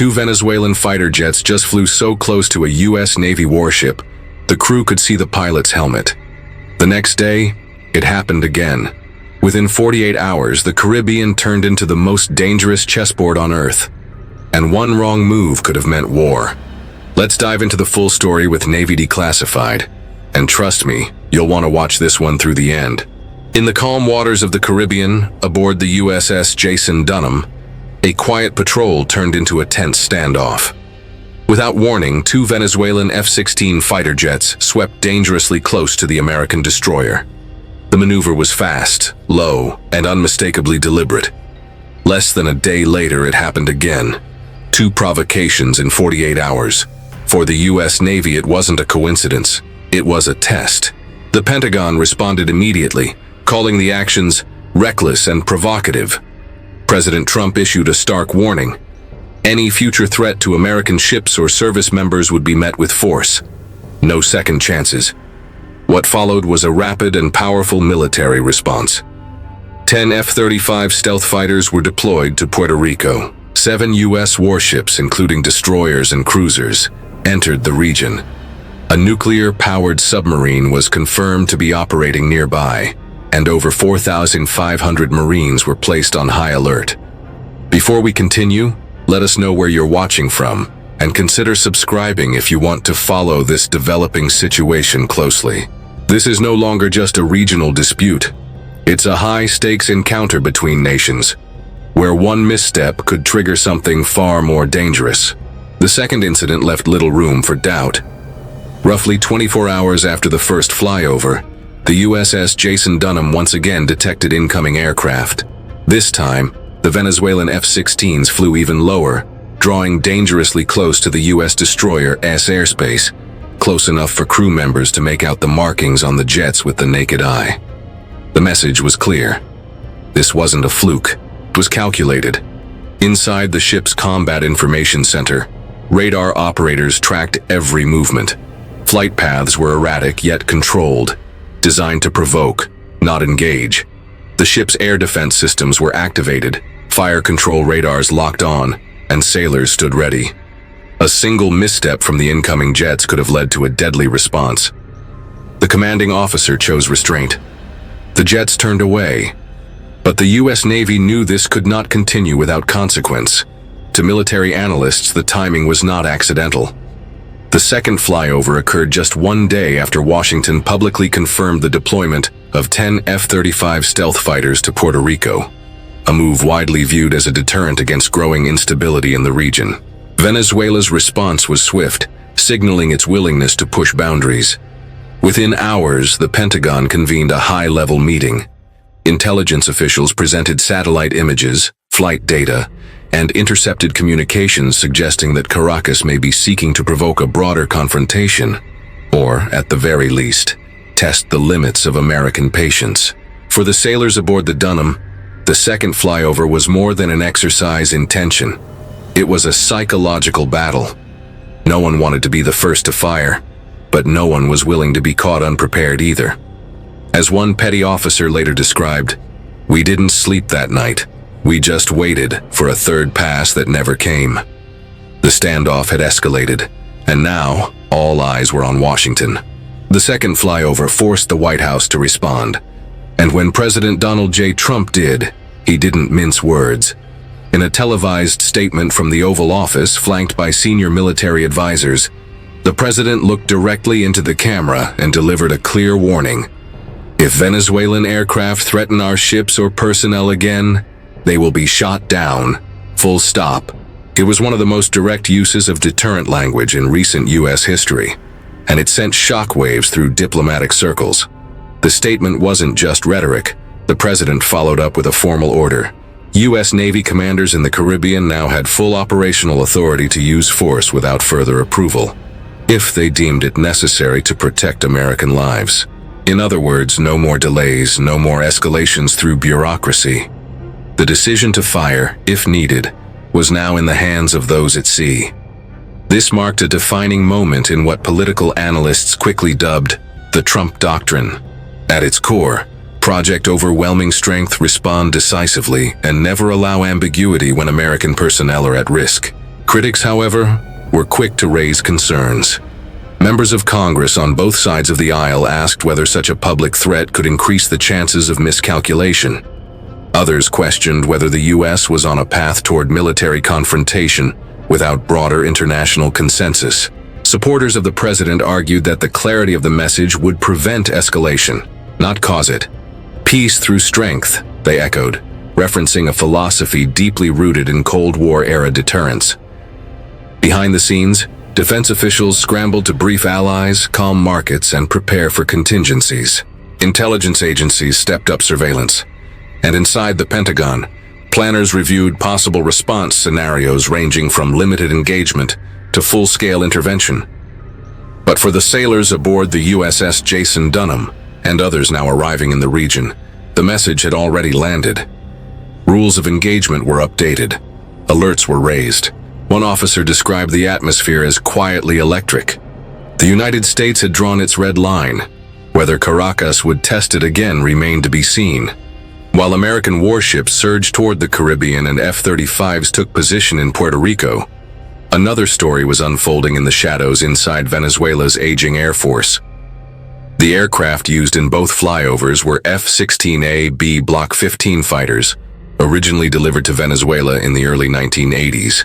Two Venezuelan fighter jets just flew so close to a U.S. Navy warship, the crew could see the pilot's helmet. The next day, it happened again. Within 48 hours, the Caribbean turned into the most dangerous chessboard on Earth. And one wrong move could have meant war. Let's dive into the full story with Navy Declassified. And trust me, you'll want to watch this one through the end. In the calm waters of the Caribbean, aboard the USS Jason Dunham, a quiet patrol turned into a tense standoff. Without warning, two Venezuelan F-16 fighter jets swept dangerously close to the American destroyer. The maneuver was fast, low, and unmistakably deliberate. Less than a day later, it happened again. Two provocations in 48 hours. For the U.S. Navy, it wasn't a coincidence. It was a test. The Pentagon responded immediately, calling the actions reckless and provocative. President Trump issued a stark warning. Any future threat to American ships or service members would be met with force. No second chances. What followed was a rapid and powerful military response. 10 F-35 stealth fighters were deployed to Puerto Rico. 7 U.S. warships, including destroyers and cruisers, entered the region. A nuclear-powered submarine was confirmed to be operating nearby, and over 4,500 Marines were placed on high alert. Before we continue, let us know where you're watching from, and consider subscribing if you want to follow this developing situation closely. This is no longer just a regional dispute. It's a high-stakes encounter between nations, where one misstep could trigger something far more dangerous. The second incident left little room for doubt. Roughly 24 hours after the first flyover, the USS Jason Dunham once again detected incoming aircraft. This time, the Venezuelan F-16s flew even lower, drawing dangerously close to the U.S. destroyer's airspace, close enough for crew members to make out the markings on the jets with the naked eye. The message was clear. This wasn't a fluke. It was calculated. Inside the ship's Combat Information Center, radar operators tracked every movement. Flight paths were erratic yet controlled, designed to provoke, not engage. The ship's air defense systems were activated, fire control radars locked on, and sailors stood ready. A single misstep from the incoming jets could have led to a deadly response. The commanding officer chose restraint. The jets turned away, but the U.S. Navy knew this could not continue without consequence. To military analysts, the timing was not accidental. The second flyover occurred just one day after Washington publicly confirmed the deployment of 10 F-35 stealth fighters to Puerto Rico, a move widely viewed as a deterrent against growing instability in the region. Venezuela's response was swift, signaling its willingness to push boundaries. Within hours, the Pentagon convened a high-level meeting. Intelligence officials presented satellite images, flight data, and intercepted communications suggesting that Caracas may be seeking to provoke a broader confrontation, or, at the very least, test the limits of American patience. For the sailors aboard the Dunham, the second flyover was more than an exercise in tension. It was a psychological battle. No one wanted to be the first to fire, but no one was willing to be caught unprepared either. As one petty officer later described, "We didn't sleep that night. We just waited for a third pass that never came." The standoff had escalated, and now all eyes were on Washington. The second flyover forced the White House to respond, and when President Donald J. Trump did, he didn't mince words. In a televised statement from the Oval Office, flanked by senior military advisors, the president looked directly into the camera and delivered a clear warning. If Venezuelan aircraft threaten our ships or personnel again, they will be shot down. Full stop. It was one of the most direct uses of deterrent language in recent U.S. history, and it sent shockwaves through diplomatic circles. The statement wasn't just rhetoric. The president followed up with a formal order. U.S. Navy commanders in the Caribbean now had full operational authority to use force without further approval, if they deemed it necessary to protect American lives. In other words, no more delays, no more escalations through bureaucracy. The decision to fire, if needed, was now in the hands of those at sea. This marked a defining moment in what political analysts quickly dubbed the Trump Doctrine. At its core, Project Overwhelming Strength: respond decisively and never allow ambiguity when American personnel are at risk. Critics, however, were quick to raise concerns. Members of Congress on both sides of the aisle asked whether such a public threat could increase the chances of miscalculation. Others questioned whether the U.S. was on a path toward military confrontation without broader international consensus. Supporters of the president argued that the clarity of the message would prevent escalation, not cause it. Peace through strength, they echoed, referencing a philosophy deeply rooted in Cold War-era deterrence. Behind the scenes, defense officials scrambled to brief allies, calm markets, and prepare for contingencies. Intelligence agencies stepped up surveillance. And inside the Pentagon, planners reviewed possible response scenarios ranging from limited engagement to full-scale intervention. But for the sailors aboard the USS Jason Dunham and others now arriving in the region, the message had already landed. Rules of engagement were updated. Alerts were raised. One officer described the atmosphere as quietly electric. The United States had drawn its red line. Whether Caracas would test it again remained to be seen. While American warships surged toward the Caribbean and F-35s took position in Puerto Rico, another story was unfolding in the shadows inside Venezuela's aging Air Force. The aircraft used in both flyovers were F-16A-B Block 15 fighters, originally delivered to Venezuela in the early 1980s.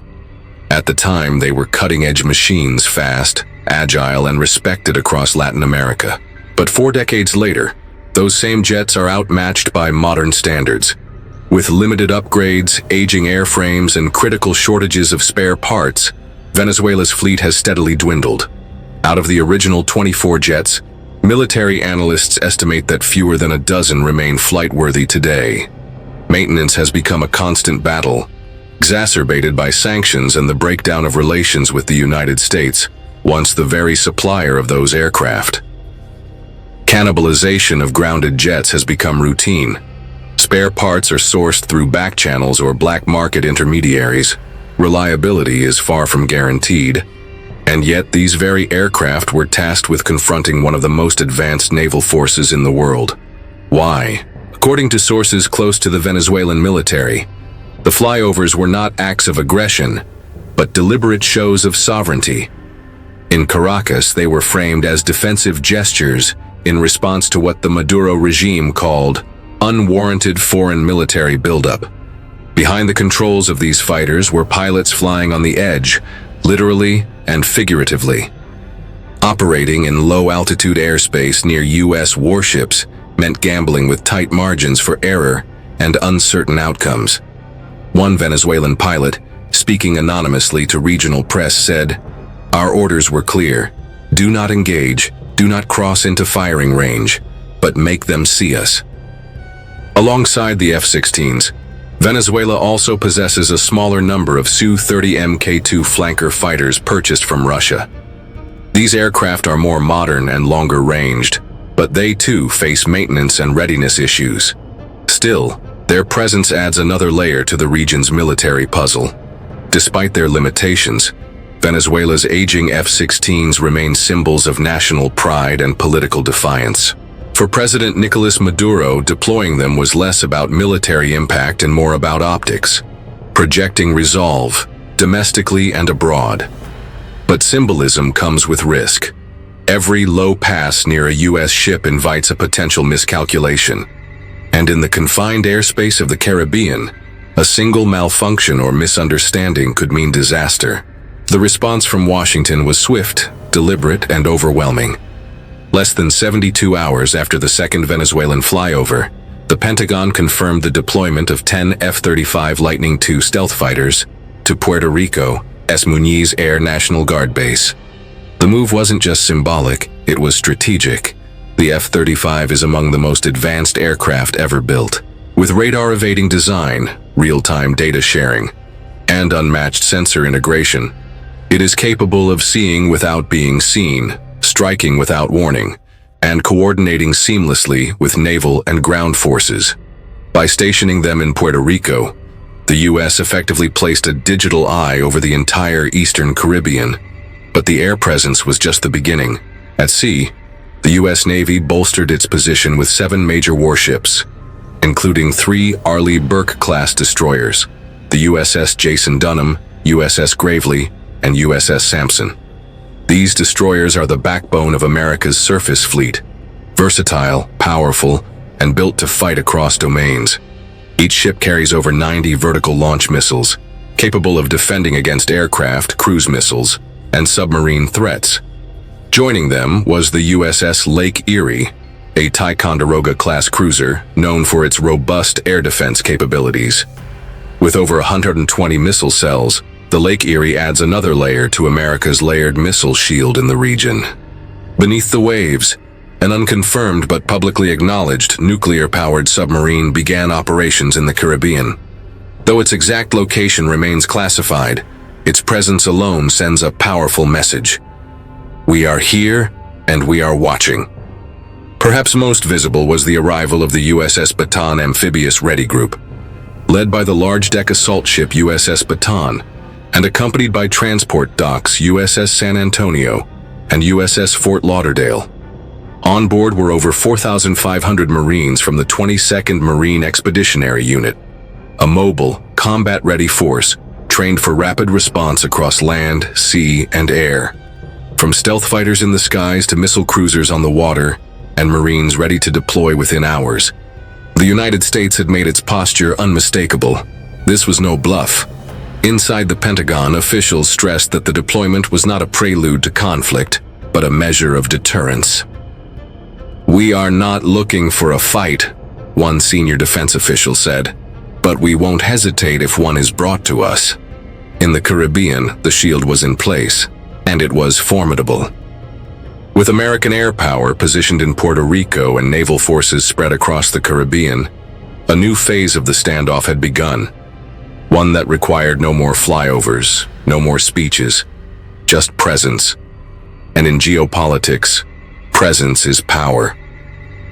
At the time, they were cutting-edge machines, fast, agile, and respected across Latin America. But 4 decades later, those same jets are outmatched by modern standards. With limited upgrades, aging airframes, and critical shortages of spare parts, Venezuela's fleet has steadily dwindled. Out of the original 24 jets, military analysts estimate that fewer than a dozen remain flight-worthy today. Maintenance has become a constant battle, exacerbated by sanctions and the breakdown of relations with the United States, once the very supplier of those aircraft. Cannibalization of grounded jets has become routine. Spare parts are sourced through back channels or black market intermediaries. Reliability is far from guaranteed. And yet these very aircraft were tasked with confronting one of the most advanced naval forces in the world. Why? According to sources close to the Venezuelan military, the flyovers were not acts of aggression, but deliberate shows of sovereignty. In Caracas, they were framed as defensive gestures in response to what the Maduro regime called unwarranted foreign military buildup. Behind the controls of these fighters were pilots flying on the edge, literally and figuratively. Operating in low-altitude airspace near U.S. warships meant gambling with tight margins for error and uncertain outcomes. One Venezuelan pilot, speaking anonymously to regional press, said, "Our orders were clear. Do not engage, do not cross into firing range, but make them see us." Alongside the F-16s, Venezuela also possesses a smaller number of Su-30 Mk2 flanker fighters purchased from Russia. These aircraft are more modern and longer ranged, but they too face maintenance and readiness issues. Still, their presence adds another layer to the region's military puzzle. Despite their limitations, Venezuela's aging F-16s remain symbols of national pride and political defiance. For President Nicolas Maduro, deploying them was less about military impact and more about optics, projecting resolve, domestically and abroad. But symbolism comes with risk. Every low pass near a U.S. ship invites a potential miscalculation. And in the confined airspace of the Caribbean, a single malfunction or misunderstanding could mean disaster. The response from Washington was swift, deliberate, and overwhelming. Less than 72 hours after the second Venezuelan flyover, the Pentagon confirmed the deployment of 10 F-35 Lightning II stealth fighters to Puerto Rico, S. Muñiz Air National Guard Base. The move wasn't just symbolic, it was strategic. The F-35 is among the most advanced aircraft ever built. With radar-evading design, real-time data sharing, and unmatched sensor integration, it is capable of seeing without being seen, striking without warning, and coordinating seamlessly with naval and ground forces. By stationing them in Puerto Rico, the U.S. effectively placed a digital eye over the entire Eastern Caribbean. But the air presence was just the beginning. At sea, the U.S. Navy bolstered its position with 7 major warships, including 3 Arleigh Burke-class destroyers, the USS Jason Dunham USS Gravely, and USS Sampson. These destroyers are the backbone of America's surface fleet, versatile, powerful, and built to fight across domains. Each ship carries over 90 vertical launch missiles, capable of defending against aircraft, cruise missiles, and submarine threats. Joining them was the USS Lake Erie, a Ticonderoga-class cruiser known for its robust air defense capabilities. With over 120 missile cells, the Lake Erie adds another layer to America's layered missile shield in the region. Beneath the waves, an unconfirmed but publicly acknowledged nuclear-powered submarine began operations in the Caribbean. Though its exact location remains classified, its presence alone sends a powerful message. We are here, and we are watching. Perhaps most visible was the arrival of the USS Bataan Amphibious Ready Group, led by the large-deck assault ship USS Bataan, and accompanied by transport docks USS San Antonio and USS Fort Lauderdale. On board were over 4,500 Marines from the 22nd Marine Expeditionary Unit, a mobile, combat-ready force trained for rapid response across land, sea, and air. From stealth fighters in the skies to missile cruisers on the water, and Marines ready to deploy within hours. The United States had made its posture unmistakable. This was no bluff. Inside the Pentagon, officials stressed that the deployment was not a prelude to conflict, but a measure of deterrence. "We are not looking for a fight," one senior defense official said, "but we won't hesitate if one is brought to us." In the Caribbean, the shield was in place, and it was formidable. With American air power positioned in Puerto Rico and naval forces spread across the Caribbean, a new phase of the standoff had begun. One that required no more flyovers, no more speeches, just presence. And in geopolitics, presence is power.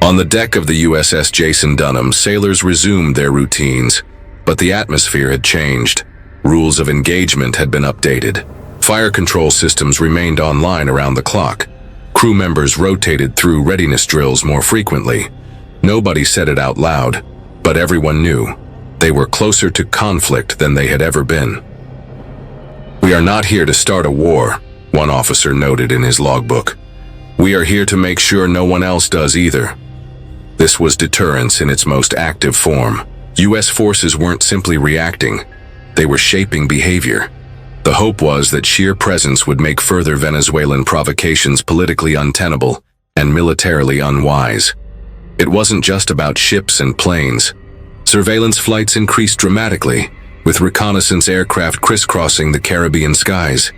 On the deck of the USS Jason Dunham, sailors resumed their routines, but the atmosphere had changed. Rules of engagement had been updated. Fire control systems remained online around the clock. Crew members rotated through readiness drills more frequently. Nobody said it out loud, but everyone knew. They were closer to conflict than they had ever been. "We are not here to start a war," one officer noted in his logbook. "We are here to make sure no one else does either." This was deterrence in its most active form. U.S. forces weren't simply reacting, they were shaping behavior. The hope was that sheer presence would make further Venezuelan provocations politically untenable and militarily unwise. It wasn't just about ships and planes. Surveillance flights increased dramatically, with reconnaissance aircraft crisscrossing the Caribbean skies,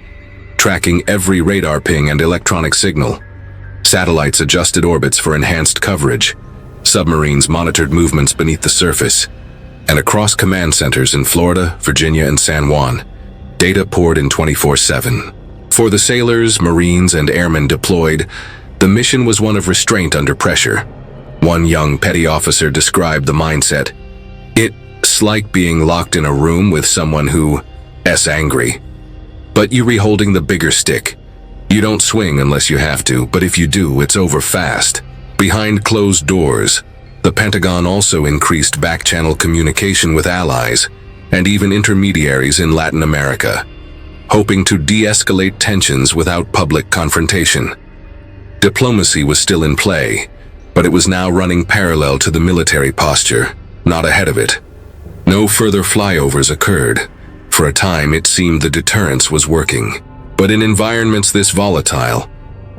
tracking every radar ping and electronic signal. Satellites adjusted orbits for enhanced coverage. Submarines monitored movements beneath the surface. And across command centers in Florida, Virginia, and San Juan, data poured in 24/7. For the sailors, Marines, and airmen deployed, the mission was one of restraint under pressure. One young petty officer described the mindset. "It's like being locked in a room with someone who's angry. But you're holding the bigger stick. You don't swing unless you have to, but if you do, it's over fast." Behind closed doors, the Pentagon also increased back-channel communication with allies and even intermediaries in Latin America, hoping to de-escalate tensions without public confrontation. Diplomacy was still in play, but it was now running parallel to the military posture, not ahead of it. No further flyovers occurred. For a time, it seemed the deterrence was working. But in environments this volatile,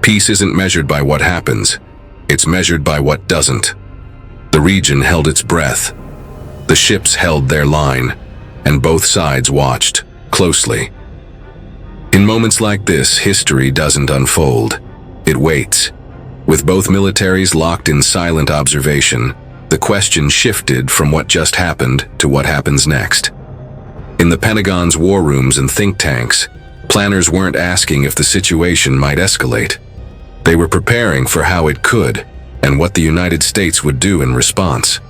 peace isn't measured by what happens, it's measured by what doesn't. The region held its breath. The ships held their line, and both sides watched closely. In moments like this, history doesn't unfold. It waits. With both militaries locked in silent observation, the question shifted from what just happened to what happens next. In the Pentagon's war rooms and think tanks, planners weren't asking if the situation might escalate. They were preparing for how it could and what the United States would do in response.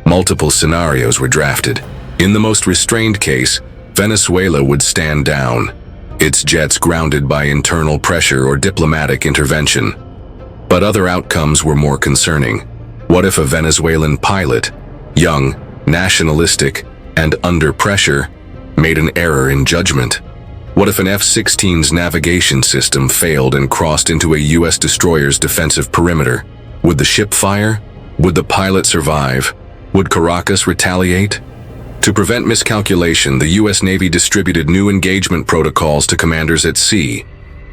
Multiple scenarios were drafted. In the most restrained case, Venezuela would stand down, its jets grounded by internal pressure or diplomatic intervention. But other outcomes were more concerning. What if a Venezuelan pilot, young, nationalistic, and under pressure, made an error in judgment? What if an F-16's navigation system failed and crossed into a U.S. destroyer's defensive perimeter? Would the ship fire? Would the pilot survive? Would Caracas retaliate? To prevent miscalculation, the U.S. Navy distributed new engagement protocols to commanders at sea,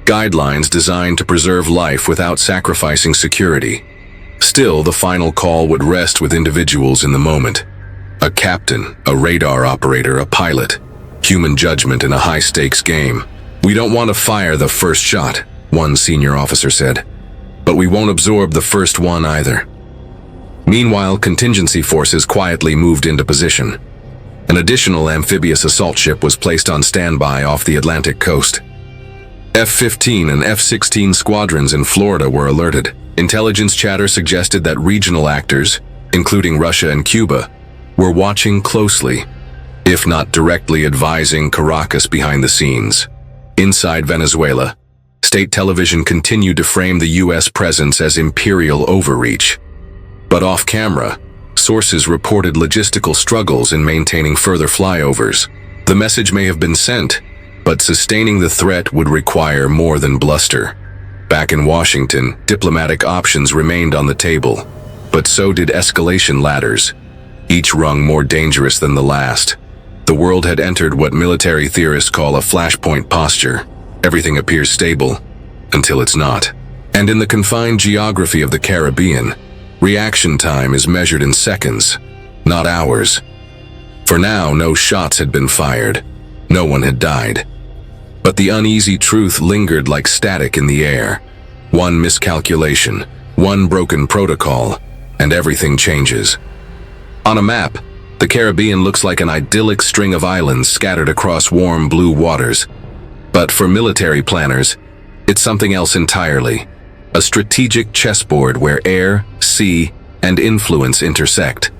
guidelines designed to preserve life without sacrificing security. Still, the final call would rest with individuals in the moment. A captain, a radar operator, a pilot. Human judgment in a high-stakes game. "We don't want to fire the first shot," one senior officer said. "But we won't absorb the first one either." Meanwhile, contingency forces quietly moved into position. An additional amphibious assault ship was placed on standby off the Atlantic coast. F-15 and F-16 squadrons in Florida were alerted. Intelligence chatter suggested that regional actors, including Russia and Cuba, were watching closely, if not directly advising Caracas behind the scenes. Inside Venezuela, state television continued to frame the U.S. presence as imperial overreach. But off-camera, sources reported logistical struggles in maintaining further flyovers. The message may have been sent, but sustaining the threat would require more than bluster. Back in Washington, diplomatic options remained on the table, but so did escalation ladders, each rung more dangerous than the last. The world had entered what military theorists call a flashpoint posture. Everything appears stable, until it's not. And in the confined geography of the Caribbean, reaction time is measured in seconds, not hours. For now, no shots had been fired. No one had died. But the uneasy truth lingered like static in the air. One miscalculation, one broken protocol, and everything changes. On a map, the Caribbean looks like an idyllic string of islands scattered across warm blue waters. But for military planners, it's something else entirely. A strategic chessboard where air, sea, and influence intersect.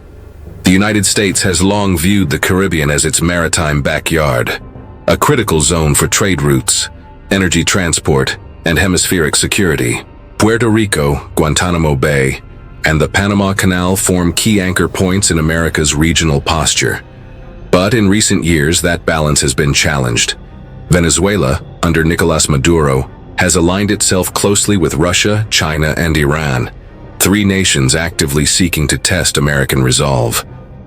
The United States has long viewed the Caribbean as its maritime backyard, a critical zone for trade routes, energy transport, and hemispheric security. Puerto Rico, Guantanamo Bay, and the Panama Canal form key anchor points in America's regional posture. But in recent years, that balance has been challenged. Venezuela, under Nicolás Maduro, has aligned itself closely with Russia, China, and Iran, three nations actively seeking to test American resolve.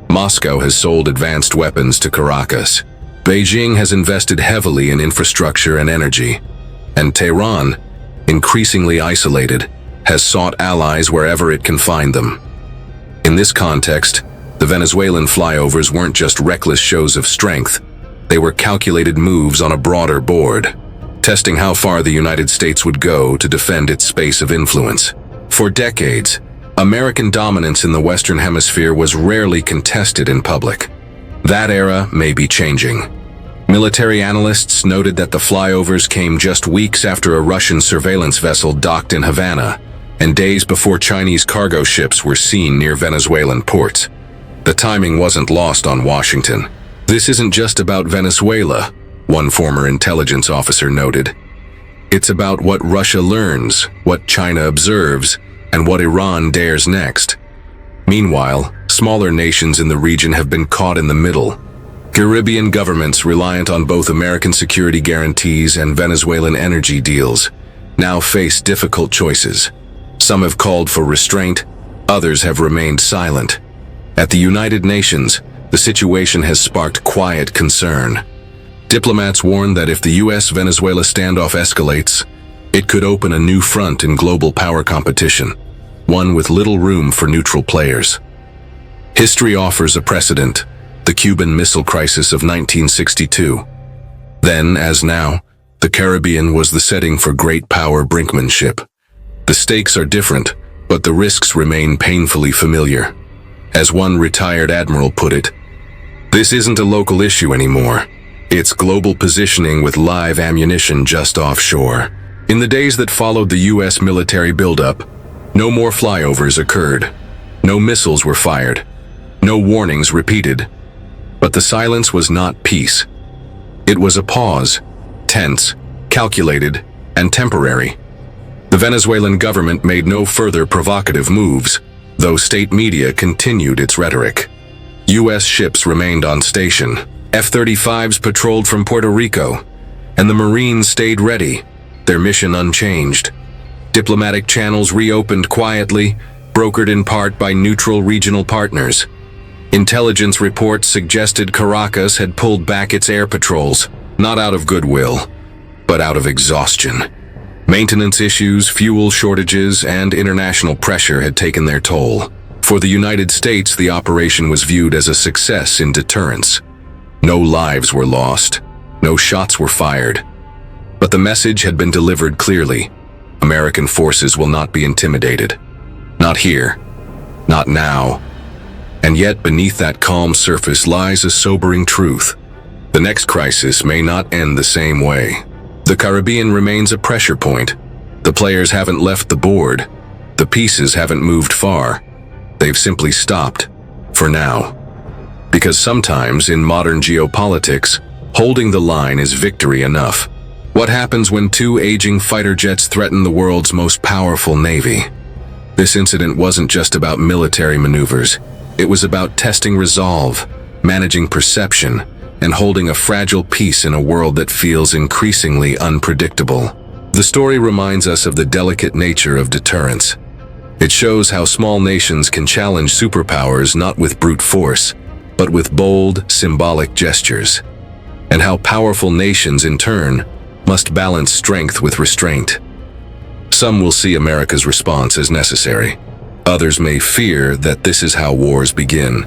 Moscow has sold advanced weapons to Caracas. Beijing has invested heavily in infrastructure and energy. And Tehran, increasingly isolated, has sought allies wherever it can find them. In this context, the Venezuelan flyovers weren't just reckless shows of strength. They were calculated moves on a broader board, testing how far the United States would go to defend its space of influence. For decades, American dominance in the Western Hemisphere was rarely contested in public. That era may be changing. Military analysts noted that the flyovers came just weeks after a Russian surveillance vessel docked in Havana, and days before Chinese cargo ships were seen near Venezuelan ports. The timing wasn't lost on Washington. "This isn't just about Venezuela," one former intelligence officer noted. "It's about what Russia learns, what China observes, and what Iran dares next." Meanwhile, smaller nations in the region have been caught in the middle. Caribbean governments reliant on both American security guarantees and Venezuelan energy deals now face difficult choices. Some have called for restraint, others have remained silent. At the United Nations, the situation has sparked quiet concern. Diplomats warn that if the U.S.-Venezuela standoff escalates, it could open a new front in global power competition, one with little room for neutral players. History offers a precedent: the Cuban Missile Crisis of 1962. Then, as now, the Caribbean was the setting for great power brinkmanship. The stakes are different, but the risks remain painfully familiar. As one retired admiral put it, "This isn't a local issue anymore. It's global positioning with live ammunition just offshore." In the days that followed the U.S. military buildup, no more flyovers occurred. No missiles were fired. No warnings repeated. But the silence was not peace. It was a pause, tense, calculated, and temporary. The Venezuelan government made no further provocative moves, though state media continued its rhetoric. U.S. ships remained on station, F-35s patrolled from Puerto Rico, and the Marines stayed ready, their mission unchanged. Diplomatic channels reopened quietly, brokered in part by neutral regional partners. Intelligence reports suggested Caracas had pulled back its air patrols, not out of goodwill, but out of exhaustion. Maintenance issues, fuel shortages, and international pressure had taken their toll. For the United States, the operation was viewed as a success in deterrence. No lives were lost, no shots were fired. But the message had been delivered clearly. American forces will not be intimidated. Not here. Not now. And yet, beneath that calm surface lies a sobering truth. The next crisis may not end the same way. The Caribbean remains a pressure point. The players haven't left the board. The pieces haven't moved far. They've simply stopped. For now. Because sometimes, in modern geopolitics, holding the line is victory enough. What happens when two aging fighter jets threaten the world's most powerful navy? This incident wasn't just about military maneuvers. It was about testing resolve, managing perception, and holding a fragile peace in a world that feels increasingly unpredictable. The story reminds us of the delicate nature of deterrence. It shows how small nations can challenge superpowers not with brute force, but with bold, symbolic gestures. And how powerful nations, in turn, must balance strength with restraint. Some will see America's response as necessary. Others may fear that this is how wars begin,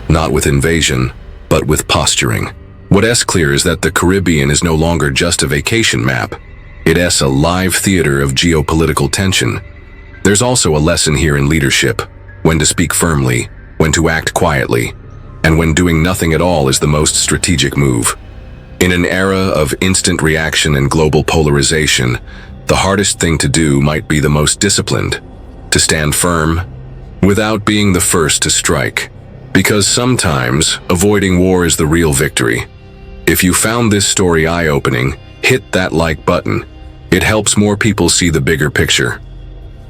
not with invasion, but with posturing. What's clear is that the Caribbean is no longer just a vacation map. It's a live theater of geopolitical tension. There's also a lesson here in leadership, when to speak firmly, when to act quietly, and when doing nothing at all is the most strategic move. In an era of instant reaction and global polarization, the hardest thing to do might be the most disciplined, to stand firm, without being the first to strike. Because sometimes, avoiding war is the real victory. If you found this story eye-opening, hit that like button. It helps more people see the bigger picture.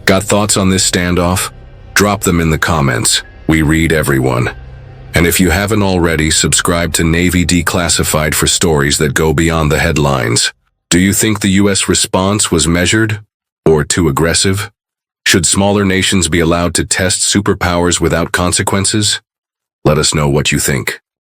Got thoughts on this standoff? Drop them in the comments. We read everyone. And if you haven't already, subscribe to Navy Declassified for stories that go beyond the headlines. Do you think the U.S. response was measured or too aggressive? Should smaller nations be allowed to test superpowers without consequences? Let us know what you think.